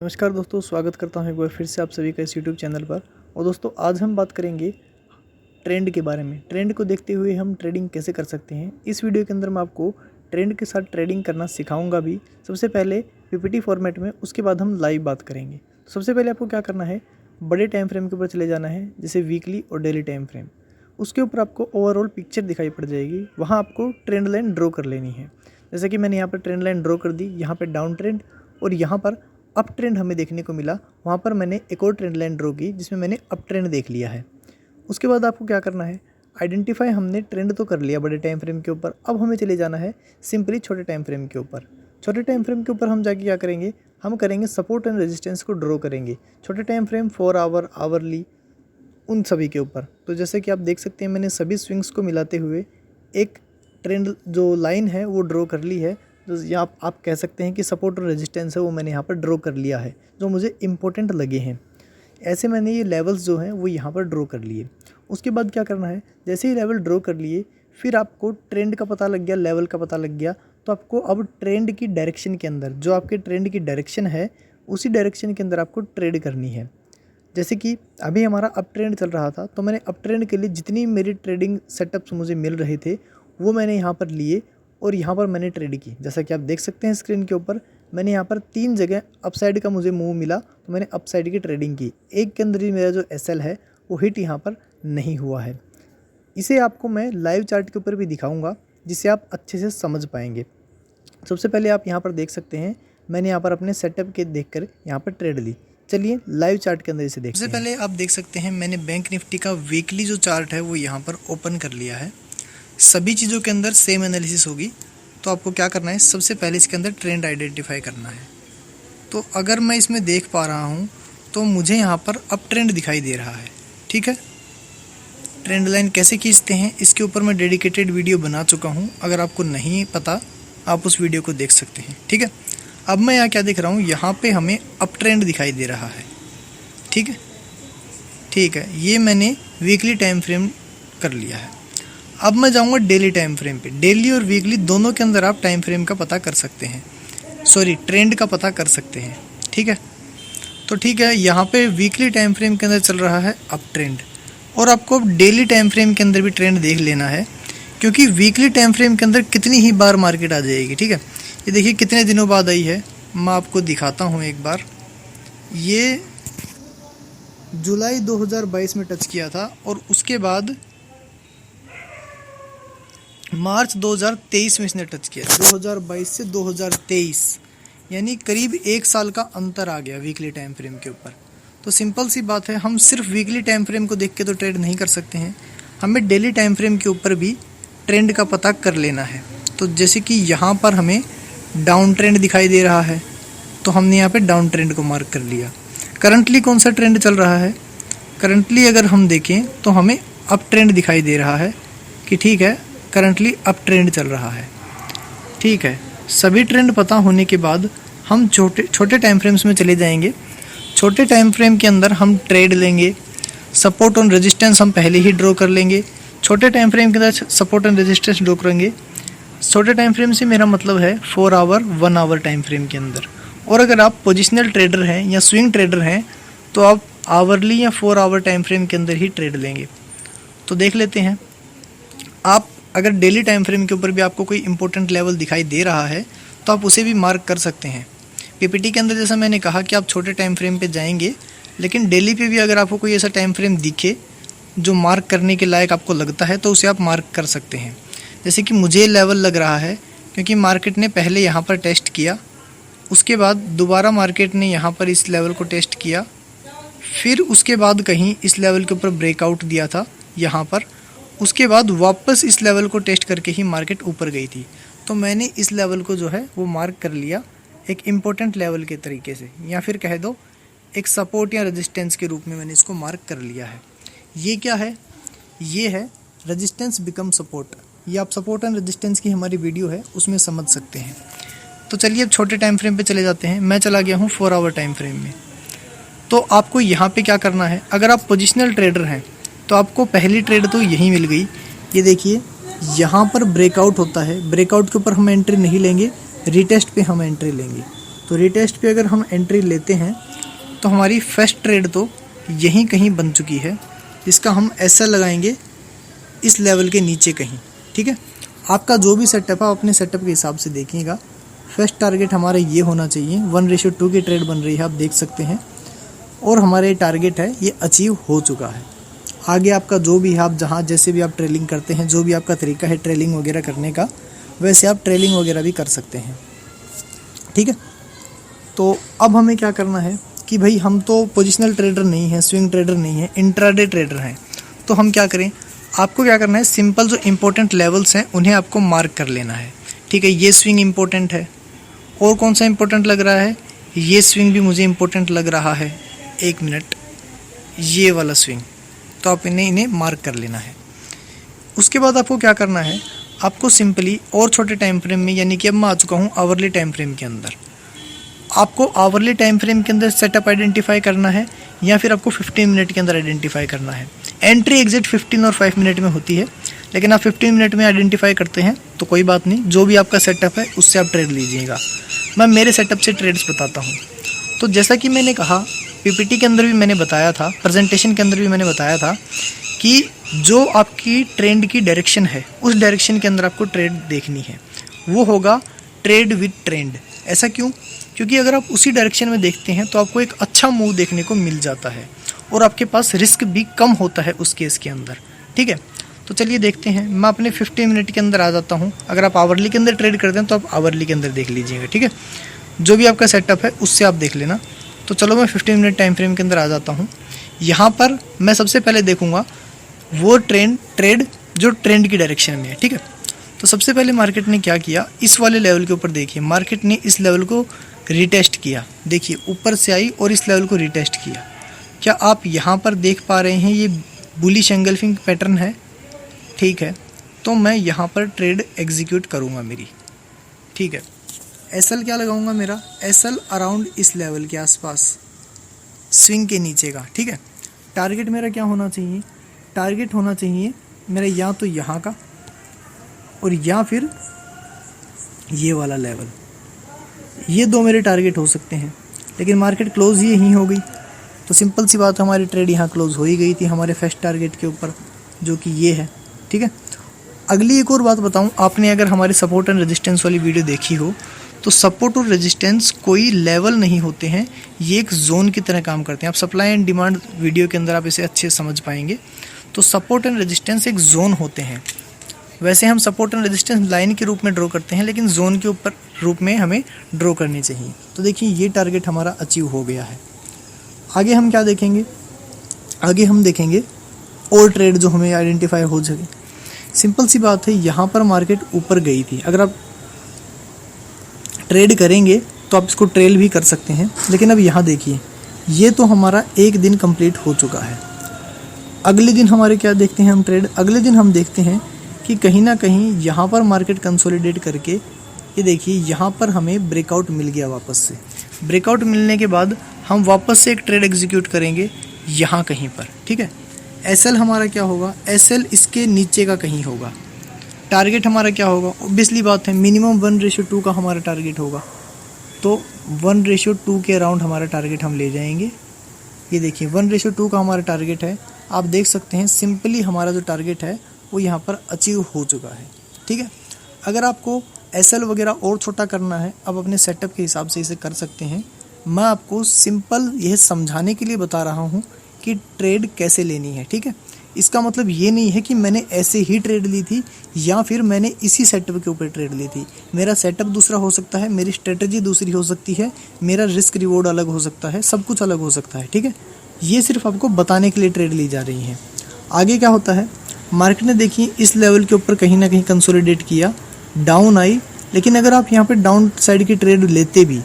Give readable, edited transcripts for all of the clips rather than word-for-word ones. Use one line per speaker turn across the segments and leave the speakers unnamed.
नमस्कार दोस्तों, स्वागत करता हूं एक बार फिर से आप सभी का इस यूट्यूब चैनल पर। और दोस्तों, आज हम बात करेंगे ट्रेंड के बारे में। ट्रेंड को देखते हुए हम ट्रेडिंग कैसे कर सकते हैं। इस वीडियो के अंदर मैं आपको ट्रेंड के साथ ट्रेडिंग करना सिखाऊंगा भी। सबसे पहले पीपीटी फॉर्मेट में, उसके बाद हम लाइव बात करेंगे। तो सबसे पहले आपको क्या करना है, बड़े टाइम फ्रेम के ऊपर चले जाना है, जैसे वीकली और डेली टाइम फ्रेम। उसके ऊपर आपको ओवरऑल पिक्चर दिखाई पड़ जाएगी। वहाँ आपको ट्रेंड लाइन ड्रॉ कर लेनी है। जैसे कि मैंने यहाँ पर ट्रेंड लाइन ड्रॉ कर दी। यहाँ पर डाउन ट्रेंड और यहाँ पर अप ट्रेंड हमें देखने को मिला। वहाँ पर मैंने एक और ट्रेंड लाइन ड्रॉ की जिसमें मैंने अप ट्रेंड देख लिया है। उसके बाद आपको क्या करना है, आइडेंटिफाई हमने ट्रेंड तो कर लिया बड़े टाइम फ्रेम के ऊपर। अब हमें चले जाना है सिंपली छोटे टाइम फ्रेम के ऊपर। छोटे टाइम फ्रेम के ऊपर हम जाके क्या करेंगे, हम करेंगे सपोर्ट एंड रेजिस्टेंस को ड्रॉ करेंगे। छोटे टाइम फ्रेम 4 आवर, आवरली, उन सभी के ऊपर। तो जैसे कि आप देख सकते हैं, मैंने सभी स्विंग्स को मिलाते हुए एक ट्रेंड जो लाइन है वो ड्रॉ कर ली है। जो यहाँ आप कह सकते हैं कि सपोर्ट और रेजिस्टेंस है, वो मैंने यहाँ पर ड्रॉ कर लिया है, जो मुझे इंपॉर्टेंट लगे हैं। ऐसे मैंने ये लेवल्स जो हैं वो यहाँ पर ड्रॉ कर लिए। उसके बाद क्या करना है, जैसे ही लेवल ड्रॉ कर लिए, फिर आपको ट्रेंड का पता लग गया, लेवल का पता लग गया, तो आपको अब ट्रेंड की डायरेक्शन के अंदर, जो आपके ट्रेंड की डायरेक्शन है, उसी डायरेक्शन के अंदर आपको ट्रेड करनी है। जैसे कि अभी हमारा अप ट्रेंड चल रहा था, तो मैंने अप ट्रेंड के लिए जितनी मेरी ट्रेडिंग सेटअप्स मुझे मिल रहे थे वो मैंने यहाँ पर लिए और यहाँ पर मैंने ट्रेड की। जैसा कि आप देख सकते हैं स्क्रीन के ऊपर, मैंने यहाँ पर 3 जगह अपसाइड का मुझे मूव मिला, तो मैंने अपसाइड की ट्रेडिंग की। एक के अंदर ही मेरा जो एसएल है वो हिट यहाँ पर नहीं हुआ है। इसे आपको मैं लाइव चार्ट के ऊपर भी दिखाऊंगा, जिससे आप अच्छे से समझ पाएंगे। सबसे पहले आप यहाँ पर देख सकते हैं, मैंने यहाँ पर अपने सेटअप के देखकर यहाँ पर ट्रेड ली। चलिए लाइव चार्ट के अंदर इसे देखते हैं। सबसे पहले आप देख सकते हैं, मैंने बैंक निफ्टी का वीकली जो चार्ट है वो यहाँ पर ओपन कर लिया है। सभी चीज़ों के अंदर सेम एनालिसिस होगी। तो आपको क्या करना है, सबसे पहले इसके अंदर ट्रेंड आइडेंटिफाई करना है। तो अगर मैं इसमें देख पा रहा हूँ तो मुझे यहाँ पर अप ट्रेंड दिखाई दे रहा है। ठीक है, ट्रेंड लाइन कैसे खींचते हैं इसके ऊपर मैं डेडिकेटेड वीडियो बना चुका हूँ। अगर आपको नहीं पता, आप उस वीडियो को देख सकते हैं। ठीक है, अब मैं यहाँ क्या देख रहा हूँ, यहाँ पे हमें अप ट्रेंड दिखाई दे रहा है। ठीक है, ठीक है, ये मैंने वीकली टाइम फ्रेम कर लिया है। अब मैं जाऊंगा डेली टाइम फ्रेम पे। डेली और वीकली दोनों के अंदर आप टाइम फ्रेम का पता कर सकते हैं, सॉरी ट्रेंड का पता कर सकते हैं। ठीक है, तो ठीक है, यहाँ पे वीकली टाइम फ्रेम के अंदर चल रहा है अप ट्रेंड, और आपको अब डेली टाइम फ्रेम के अंदर भी ट्रेंड देख लेना है, क्योंकि वीकली टाइम फ्रेम के अंदर कितनी ही बार मार्केट आ जाएगी। ठीक है, ये देखिए कितने दिनों बाद आई है, मैं आपको दिखाता हूँ एक बार। ये जुलाई 2022 में टच किया था और उसके बाद मार्च 2023 में इसने टच किया। 2022 से 2023 यानी करीब 1 साल का अंतर आ गया वीकली टाइम फ्रेम के ऊपर। तो सिंपल सी बात है, हम सिर्फ वीकली टाइम फ्रेम को देख के तो ट्रेड नहीं कर सकते हैं, हमें डेली टाइम फ्रेम के ऊपर भी ट्रेंड का पता कर लेना है। तो जैसे कि यहाँ पर हमें डाउन ट्रेंड दिखाई दे रहा है, तो हमने यहाँ पे डाउन ट्रेंड को मार्क कर लिया। करंटली कौन सा ट्रेंड चल रहा है, करंटली अगर हम देखें तो हमें अप ट्रेंड दिखाई दे रहा है कि ठीक है, करंटली अप ट्रेंड चल रहा है। ठीक है, सभी ट्रेंड पता होने के बाद हम छोटे टाइम फ्रेम्स में चले जाएंगे। छोटे टाइम फ्रेम के अंदर हम ट्रेड लेंगे, सपोर्ट और रेजिस्टेंस हम पहले ही ड्रॉ कर लेंगे। छोटे टाइम फ्रेम के अंदर सपोर्ट एंड रेजिस्टेंस ड्रॉ करेंगे। छोटे टाइम फ्रेम से मेरा मतलब है 4 आवर, 1 आवर टाइम फ्रेम के अंदर। और अगर आप पोजिशनल ट्रेडर हैं या स्विंग ट्रेडर हैं तो आप आवरली या 4 आवर टाइम फ्रेम के अंदर ही ट्रेड लेंगे। तो देख लेते हैं, आप अगर डेली टाइम फ्रेम के ऊपर भी आपको कोई इंपॉर्टेंट लेवल दिखाई दे रहा है तो आप उसे भी मार्क कर सकते हैं। पीपीटी के अंदर जैसा मैंने कहा कि आप छोटे टाइम फ्रेम पे जाएंगे, लेकिन डेली पे भी अगर आपको कोई ऐसा टाइम फ्रेम दिखे जो मार्क करने के लायक आपको लगता है तो उसे आप मार्क कर सकते हैं। जैसे कि मुझे लेवल लग रहा है, क्योंकि मार्केट ने पहले यहाँ पर टेस्ट किया, उसके बाद दोबारा मार्केट ने यहाँ पर इस लेवल को टेस्ट किया, फिर उसके बाद कहीं इस लेवल के ऊपर ब्रेकआउट दिया था यहाँ पर, उसके बाद वापस इस लेवल को टेस्ट करके ही मार्केट ऊपर गई थी। तो मैंने इस लेवल को जो है वो मार्क कर लिया एक इम्पोर्टेंट लेवल के तरीके से, या फिर कह दो एक सपोर्ट या रेजिस्टेंस के रूप में मैंने इसको मार्क कर लिया है। ये क्या है, ये है रेजिस्टेंस बिकम सपोर्ट। ये आप सपोर्ट एंड रेजिस्टेंस की हमारी वीडियो है, उसमें समझ सकते हैं। तो चलिए अब छोटे टाइम फ्रेम पे चले जाते हैं। मैं चला गया हूँ 4 आवर टाइम फ्रेम में। तो आपको यहाँ पे क्या करना है, अगर आप पोजिशनल ट्रेडर हैं तो आपको पहली ट्रेड तो यही मिल गई। ये देखिए यहाँ पर ब्रेकआउट होता है, ब्रेकआउट के ऊपर हम एंट्री नहीं लेंगे, रिटेस्ट पे हम एंट्री लेंगे। तो रीटेस्ट पे अगर हम एंट्री लेते हैं तो हमारी फर्स्ट ट्रेड तो यहीं कहीं बन चुकी है, इसका हम ऐसा लगाएंगे इस लेवल के नीचे कहीं। ठीक है, आपका जो भी सेटअप है आप अपने सेटअप के हिसाब से देखिएगा। फर्स्ट टारगेट हमारा ये होना चाहिए। 1:2 की ट्रेड बन रही है, आप देख सकते हैं, और हमारे टारगेट है ये अचीव हो चुका है। आगे आपका जो भी है, आप जहाँ जैसे भी आप ट्रेलिंग करते हैं, जो भी आपका तरीका है ट्रेलिंग वगैरह करने का, वैसे आप ट्रेलिंग वगैरह भी कर सकते हैं। ठीक है, तो अब हमें क्या करना है कि भाई हम तो पोजिशनल ट्रेडर नहीं है, स्विंग ट्रेडर नहीं है, इंट्राडे ट्रेडर हैं। तो हम क्या करें, आपको क्या करना है, सिंपल जो इंपॉर्टेंट लेवल्स हैं उन्हें आपको मार्क कर लेना है। ठीक है, ये स्विंग इंपॉर्टेंट है, और कौन सा इंपॉर्टेंट लग रहा है, ये स्विंग भी मुझे इंपॉर्टेंट लग रहा है, 1 मिनट, ये वाला स्विंग, तो आप इन्हें मार्क कर लेना है। उसके बाद आपको क्या करना है, आपको सिंपली और छोटे टाइम फ्रेम में, यानी कि अब मैं आ चुका हूँ आवरली टाइम फ्रेम के अंदर, आपको आवरली टाइम फ्रेम के अंदर सेटअप आइडेंटिफाई करना है, या फिर आपको 15 मिनट के अंदर आइडेंटिफाई करना है। एंट्री एग्जिट 15 और 5 मिनट में होती है, लेकिन आप 15 मिनट में आइडेंटिफाई करते हैं तो कोई बात नहीं, जो भी आपका सेटअप है उससे आप ट्रेड लीजिएगा। मैं मेरे सेटअप से ट्रेड्स बताता हूँ। तो जैसा कि मैंने कहा, पीपीटी के अंदर भी मैंने बताया था, प्रेजेंटेशन के अंदर भी मैंने बताया था कि जो आपकी ट्रेंड की डायरेक्शन है उस डायरेक्शन के अंदर आपको ट्रेड देखनी है, वो होगा ट्रेड विद ट्रेंड। ऐसा क्यों? क्योंकि अगर आप उसी डायरेक्शन में देखते हैं तो आपको एक अच्छा मूव देखने को मिल जाता है, और आपके पास रिस्क भी कम होता है उस केस के अंदर। ठीक है, तो चलिए देखते हैं। मैं अपने 15 मिनट के अंदर आ जाता हूँ। अगर आप आवरली के अंदर ट्रेड करते हैं तो आप आवरली के अंदर देख लीजिएगा। ठीक है, जो भी आपका सेटअप है उससे आप देख लेना। तो चलो मैं 15 मिनट टाइम फ्रेम के अंदर आ जाता हूँ। यहाँ पर मैं सबसे पहले देखूँगा वो ट्रेड जो ट्रेंड की डायरेक्शन में है। ठीक है, तो सबसे पहले मार्केट ने क्या किया, इस वाले लेवल के ऊपर देखिए, मार्केट ने इस लेवल को रिटेस्ट किया। देखिए ऊपर से आई और इस लेवल को रिटेस्ट किया। क्या आप यहाँ पर देख पा रहे हैं, ये बुलिश एंगल्फिंग पैटर्न है। ठीक है, तो मैं यहाँ पर ट्रेड एग्जीक्यूट करूँगा मेरी। ठीक है, एसएल क्या लगाऊंगा, मेरा एसएल अराउंड इस लेवल के आसपास, स्विंग के नीचे का। ठीक है, टारगेट मेरा क्या होना चाहिए, टारगेट होना चाहिए मेरा या तो यहाँ का, और या फिर ये वाला लेवल। ये दो मेरे टारगेट हो सकते हैं, लेकिन मार्केट क्लोज ही यहीं हो गई, तो सिंपल सी बात, हमारी ट्रेड यहाँ क्लोज हो ही गई थी हमारे फर्स्ट टारगेट के ऊपर, जो कि ये है। ठीक है, अगली एक और बात बताऊँ, आपने अगर हमारे सपोर्ट एंड रेजिस्टेंस वाली वीडियो देखी हो, तो सपोर्ट और रेजिस्टेंस कोई लेवल नहीं होते हैं, ये एक जोन की तरह काम करते हैं। आप सप्लाई एंड डिमांड वीडियो के अंदर आप इसे अच्छे से समझ पाएंगे। तो सपोर्ट एंड रेजिस्टेंस एक जोन होते हैं। वैसे हम सपोर्ट एंड रेजिस्टेंस लाइन के रूप में ड्रॉ करते हैं, लेकिन जोन के ऊपर रूप में हमें ड्रॉ करनी चाहिए। तो देखिए ये टारगेट हमारा अचीव हो गया है। आगे हम क्या देखेंगे, आगे हम देखेंगे और ट्रेड जो हमें आइडेंटिफाई हो सके। सिंपल सी बात है, यहाँ पर मार्केट ऊपर गई थी, अगर आप ट्रेड करेंगे तो आप इसको ट्रेल भी कर सकते हैं, लेकिन अब यहाँ देखिए, ये तो हमारा एक दिन कंप्लीट हो चुका है। अगले दिन हमारे क्या देखते हैं हम ट्रेड, अगले दिन हम देखते हैं कि कहीं ना कहीं यहाँ पर मार्केट कंसोलिडेट करके, ये देखिए यहाँ पर हमें ब्रेकआउट मिल गया वापस से। ब्रेकआउट मिलने के बाद हम वापस से एक ट्रेड एग्जीक्यूट करेंगे यहाँ कहीं पर। ठीक है, एसएल हमारा क्या होगा, एसएल इसके नीचे का कहीं होगा। टारगेट हमारा क्या होगा, ऑब्वियसली बात है, मिनिमम 1:2 का हमारा टारगेट होगा, तो 1:2 के अराउंड हमारा टारगेट हम ले जाएंगे। ये देखिए 1:2 का हमारा टारगेट है, आप देख सकते हैं सिंपली हमारा जो टारगेट है वो यहाँ पर अचीव हो चुका है। ठीक है, अगर आपको एसएल वगैरह और छोटा करना है, आप अपने सेटअप के हिसाब से इसे कर सकते हैं। मैं आपको सिंपल यह समझाने के लिए बता रहा हूँ कि ट्रेड कैसे लेनी है। ठीक है, इसका मतलब ये नहीं है कि मैंने ऐसे ही ट्रेड ली थी या फिर मैंने इसी सेटअप के ऊपर ट्रेड ली थी। मेरा सेटअप दूसरा हो सकता है, मेरी स्ट्रेटजी दूसरी हो सकती है, मेरा रिस्क रिवॉर्ड अलग हो सकता है, सब कुछ अलग हो सकता है। ठीक है, ये सिर्फ आपको बताने के लिए ट्रेड ली जा रही है। आगे क्या होता है, मार्केट ने देखिए इस लेवल के ऊपर कहीं ना कहीं कंसोलिडेट किया, डाउन आई, लेकिन अगर आप यहाँ पर डाउन साइड की ट्रेड लेते भी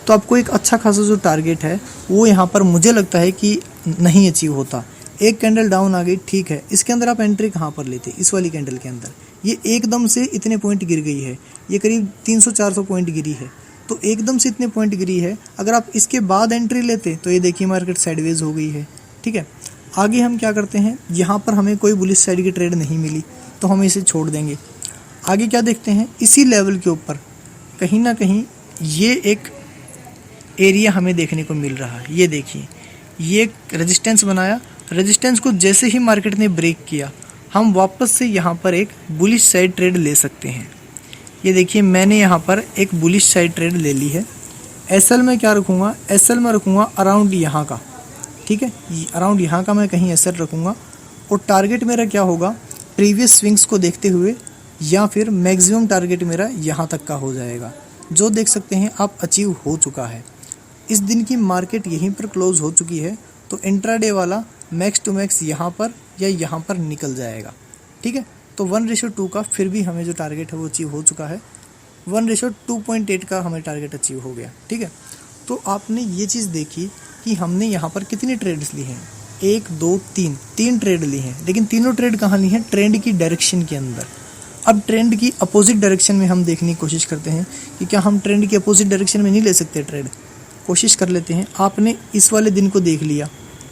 तो आपको एक अच्छा खासा जो टारगेट है वो यहाँ पर मुझे लगता है कि नहीं अचीव होता। एक कैंडल डाउन आ गई, ठीक है, इसके अंदर आप एंट्री कहाँ पर लेते, इस वाली कैंडल के अंदर। ये एकदम से इतने पॉइंट गिर गई है, ये करीब 300-400 पॉइंट गिरी है, तो एकदम से इतने पॉइंट गिरी है। अगर आप इसके बाद एंट्री लेते तो ये देखिए मार्केट साइडवेज हो गई है। ठीक है, आगे हम क्या करते हैं, यहाँ पर हमें कोई बुलिश साइड की ट्रेड नहीं मिली तो हम इसे छोड़ देंगे। आगे क्या देखते हैं, इसी लेवल के ऊपर कहीं ना कहीं ये एक एरिया हमें देखने को मिल रहा है। ये देखिए, ये एक रेजिस्टेंस बनाया, रेजिस्टेंस को जैसे ही मार्केट ने ब्रेक किया, हम वापस से यहाँ पर एक बुलिश साइड ट्रेड ले सकते हैं। ये देखिए, मैंने यहाँ पर एक बुलिश साइड ट्रेड ले ली है। एसएल में क्या रखूँगा, एसएल में रखूँगा अराउंड यहाँ का, ठीक है, अराउंड यहाँ का मैं कहीं एसएल रखूँगा। और टारगेट मेरा क्या होगा, प्रीवियस स्विंग्स को देखते हुए, या फिर मैक्सिमम टारगेट मेरा यहाँ तक का हो जाएगा, जो देख सकते हैं आप अचीव हो चुका है। इस दिन की मार्केट यहीं पर क्लोज हो चुकी है, तो इंट्राडे वाला मैक्स टू मैक्स यहाँ पर या यहाँ पर निकल जाएगा, ठीक है। तो 1:2 का फिर भी हमें जो टारगेट है वो अचीव हो चुका है। 1:2.8 का हमें टारगेट अचीव हो गया, ठीक है। तो आपने ये चीज़ देखी कि हमने यहाँ पर कितनी ट्रेड्स ली हैं, 1 2 3 ट्रेड ली हैं, लेकिन तीनों ट्रेड कहाँ ली हैं, ट्रेंड की डायरेक्शन के अंदर। अब ट्रेंड की अपोजिट डायरेक्शन में हम देखने की कोशिश करते हैं कि क्या हम ट्रेंड की अपोजिट डायरेक्शन में नहीं ले सकते ट्रेड। कोशिश कर लेते हैं। आपने इस वाले दिन को देख लिया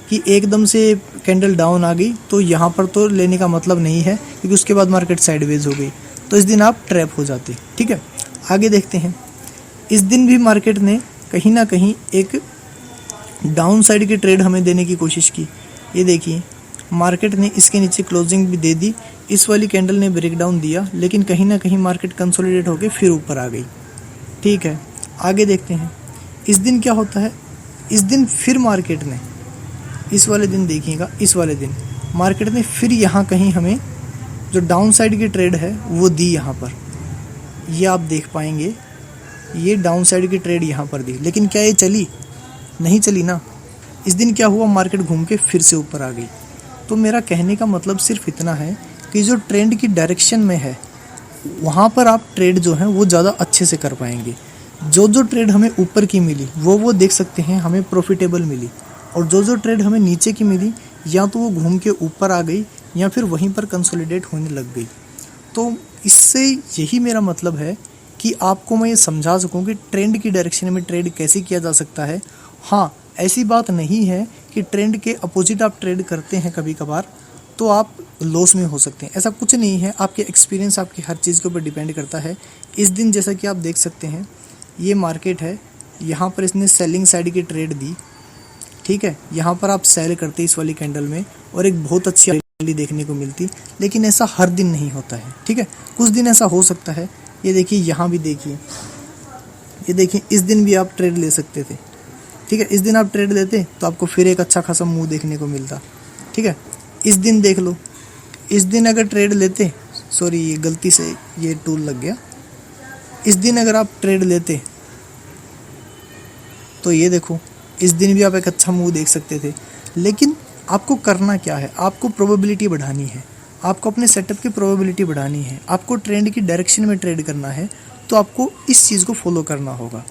कि एकदम से कैंडल डाउन आ गई, तो यहाँ पर तो लेने का मतलब नहीं है, क्योंकि उसके बाद मार्केट साइडवेज हो गई, तो इस दिन आप ट्रैप हो जाते, ठीक है। आगे देखते हैं। इस दिन भी मार्केट ने कहीं ना कहीं एक डाउन साइड की ट्रेड हमें देने की कोशिश की। ये देखिए, मार्केट ने इसके नीचे क्लोजिंग भी दे दी, इस वाली कैंडल ने ब्रेकडाउन दिया, लेकिन कहीं ना कहीं मार्केट कंसोलिडेट होकर फिर ऊपर आ गई, ठीक है। आगे देखते हैं। इस दिन क्या होता है, इस दिन फिर मार्केट ने, इस वाले दिन देखिएगा, इस वाले दिन मार्केट ने फिर यहाँ कहीं हमें जो डाउन साइड की ट्रेड है वो दी। यहाँ पर ये आप देख पाएंगे, ये डाउन साइड की ट्रेड यहाँ पर दी, लेकिन क्या ये चली, नहीं चली ना। इस दिन क्या हुआ, मार्केट घूम के फिर से ऊपर आ गई। तो मेरा कहने का मतलब सिर्फ इतना है कि जो ट्रेंड की डायरेक्शन में है वहाँ पर आप ट्रेड जो है वो ज़्यादा अच्छे से कर पाएंगे। जो ट्रेड हमें ऊपर की मिली वो देख सकते हैं हमें प्रॉफिटेबल मिली, और जो ट्रेड हमें नीचे की मिली या तो वो घूम के ऊपर आ गई या फिर वहीं पर कंसोलिडेट होने लग गई। तो इससे यही मेरा मतलब है कि आपको मैं ये समझा सकूं कि ट्रेंड की डायरेक्शन में ट्रेड कैसे किया जा सकता है। हाँ, ऐसी बात नहीं है कि ट्रेंड के अपोजिट आप ट्रेड करते हैं कभी कभार तो आप लॉस में हो सकते हैं, ऐसा कुछ नहीं है। आपके एक्सपीरियंस, आपकी हर चीज़ के ऊपर डिपेंड करता है। इस दिन जैसा कि आप देख सकते हैं, ये मार्केट है, यहाँ पर इसने सेलिंग साइड की ट्रेड दी, ठीक है। यहाँ पर आप सेल करते इस वाली कैंडल में और एक बहुत अच्छी रैली देखने को मिलती, लेकिन ऐसा हर दिन नहीं होता है, ठीक है। कुछ दिन ऐसा हो सकता है। ये देखिए, यहाँ भी देखिए, ये देखिए, इस दिन भी आप ट्रेड ले सकते थे, ठीक है। इस दिन आप ट्रेड लेते तो आपको फिर एक अच्छा खासा मूव देखने को मिलता, ठीक है। इस दिन देख लो, इस दिन अगर ट्रेड लेते, सॉरी ये गलती से ये टूल लग गया, इस दिन अगर आप ट्रेड लेते तो ये देखो, इस दिन भी आप एक अच्छा मूव देख सकते थे। लेकिन आपको करना क्या है, आपको प्रोबेबिलिटी बढ़ानी है, आपको अपने सेटअप की प्रोबेबिलिटी बढ़ानी है, आपको ट्रेंड की डायरेक्शन में ट्रेड करना है, तो आपको इस चीज़ को फॉलो करना होगा।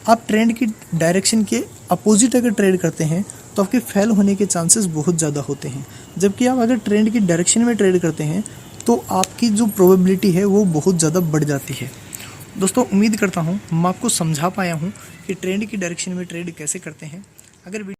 आप ट्रेंड की डायरेक्शन के अपोजिट अगर ट्रेड करते हैं तो आपके फेल होने के चांसेस बहुत ज़्यादा होते हैं, जबकि आप अगर ट्रेंड की डायरेक्शन में ट्रेड करते हैं तो आपकी जो प्रोबेबिलिटी है वो बहुत ज़्यादा बढ़ जाती है। दोस्तों, उम्मीद करता हूँ मैं आपको समझा पाया हूँ कि ट्रेंड की डायरेक्शन में ट्रेड कैसे करते हैं। अगर